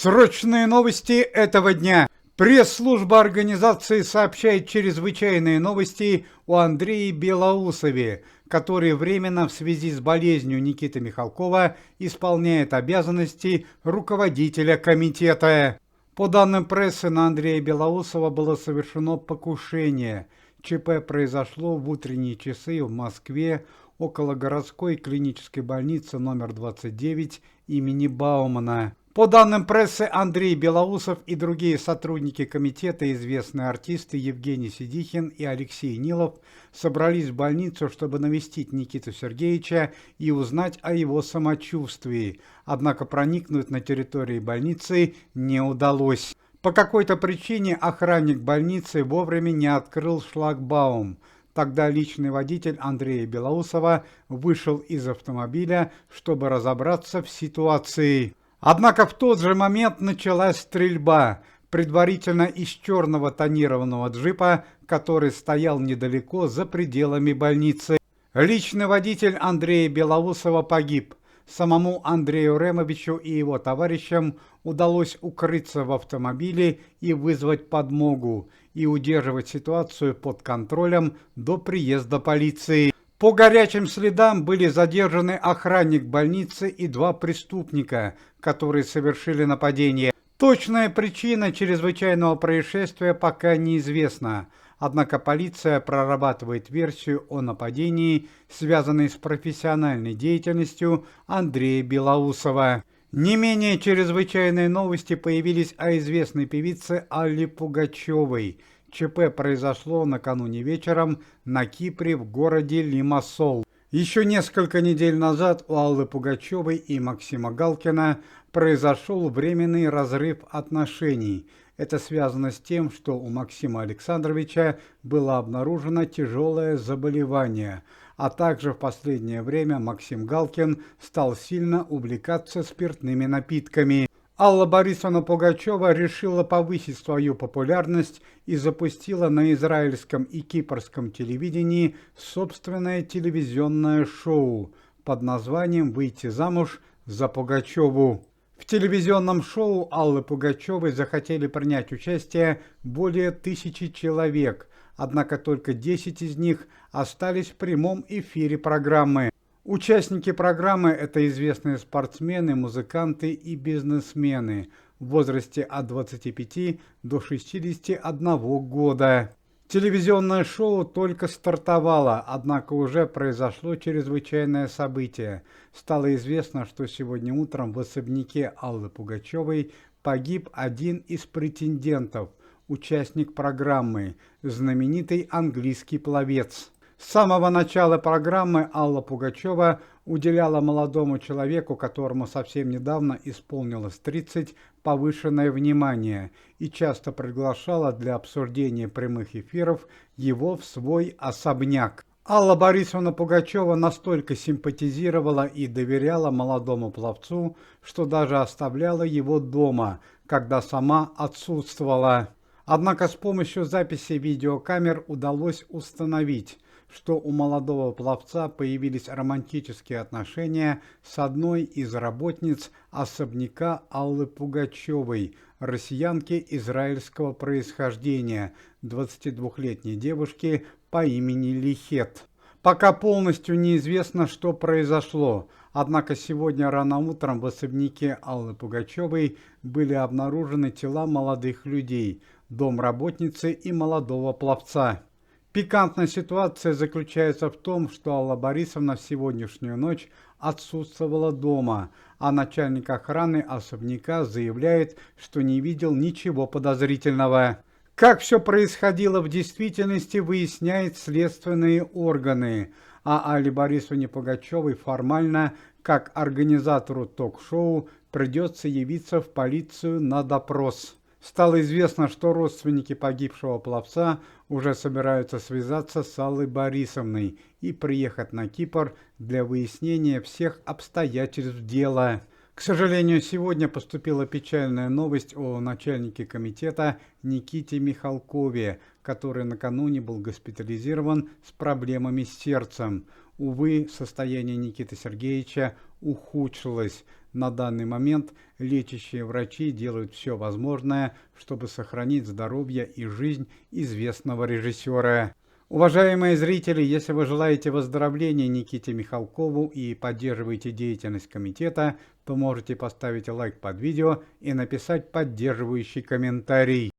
Срочные новости этого дня. Пресс-служба организации сообщает чрезвычайные новости о Андрее Белоусове, который временно в связи с болезнью Никиты Михалкова исполняет обязанности руководителя комитета. По данным прессы, на Андрея Белоусова было совершено покушение. ЧП произошло в утренние часы в Москве около городской клинической больницы номер 29 имени Баумана. По данным прессы, Андрей Белоусов и другие сотрудники комитета, известные артисты Евгений Сидихин и Алексей Нилов, собрались в больницу, чтобы навестить Никиту Сергеевича и узнать о его самочувствии. Однако проникнуть на территорию больницы не удалось. По какой-то причине охранник больницы вовремя не открыл шлагбаум. Тогда личный водитель Андрея Белоусова вышел из автомобиля, чтобы разобраться в ситуации. Однако в тот же момент началась стрельба, предварительно из черного тонированного джипа, который стоял недалеко за пределами больницы. Личный водитель Андрея Белоусова погиб. Самому Андрею Ремовичу и его товарищам удалось укрыться в автомобиле и вызвать подмогу, и удерживать ситуацию под контролем до приезда полиции. По горячим следам были задержаны охранник больницы и два преступника, которые совершили нападение. Точная причина чрезвычайного происшествия пока неизвестна, однако полиция прорабатывает версию о нападении, связанной с профессиональной деятельностью Андрея Белоусова. Не менее чрезвычайные новости появились о известной певице Алле Пугачевой. ЧП произошло накануне вечером на Кипре в городе Лимассол. Еще несколько недель назад у Аллы Пугачевой и Максима Галкина произошел временный разрыв отношений. Это связано с тем, что у Максима Александровича было обнаружено тяжелое заболевание, а также в последнее время Максим Галкин стал сильно увлекаться спиртными напитками. Алла Борисовна Пугачева решила повысить свою популярность и запустила на израильском и кипрском телевидении собственное телевизионное шоу под названием «Выйти замуж за Пугачеву». В телевизионном шоу Аллы Пугачевой захотели принять участие более 1000 человек, однако только 10 из них остались в прямом эфире программы. Участники программы – это известные спортсмены, музыканты и бизнесмены в возрасте от 25 до 61 года. Телевизионное шоу только стартовало, однако уже произошло чрезвычайное событие. Стало известно, что сегодня утром в особняке Аллы Пугачевой погиб один из претендентов, участник программы, знаменитый английский пловец. С самого начала программы Алла Пугачева уделяла молодому человеку, которому совсем недавно исполнилось 30, повышенное внимание и часто приглашала для обсуждения прямых эфиров его в свой особняк. Алла Борисовна Пугачева настолько симпатизировала и доверяла молодому пловцу, что даже оставляла его дома, когда сама отсутствовала. Однако с помощью записи видеокамер удалось установить, что у молодого пловца появились романтические отношения с одной из работниц особняка Аллы Пугачевой, россиянки израильского происхождения, 22-летней девушки по имени Лихет. Пока полностью неизвестно, что произошло, однако сегодня рано утром в особняке Аллы Пугачевой были обнаружены тела молодых людей, домработницы и молодого пловца. Пикантная ситуация заключается в том, что Алла Борисовна в сегодняшнюю ночь отсутствовала дома, а начальник охраны особняка заявляет, что не видел ничего подозрительного. Как все происходило в действительности, выясняют следственные органы, а Алле Борисовне Пугачевой формально, как организатору ток-шоу, придется явиться в полицию на допрос. Стало известно, что родственники погибшего пловца уже собираются связаться с Аллой Борисовной и приехать на Кипр для выяснения всех обстоятельств дела. К сожалению, сегодня поступила печальная новость о начальнике комитета Никите Михалкове, который накануне был госпитализирован с проблемами с сердцем. Увы, состояние Никиты Сергеевича ухудшилось. На данный момент лечащие врачи делают все возможное, чтобы сохранить здоровье и жизнь известного режиссера. Уважаемые зрители, если вы желаете выздоровления Никите Михалкову и поддерживаете деятельность комитета, то можете поставить лайк под видео и написать поддерживающий комментарий.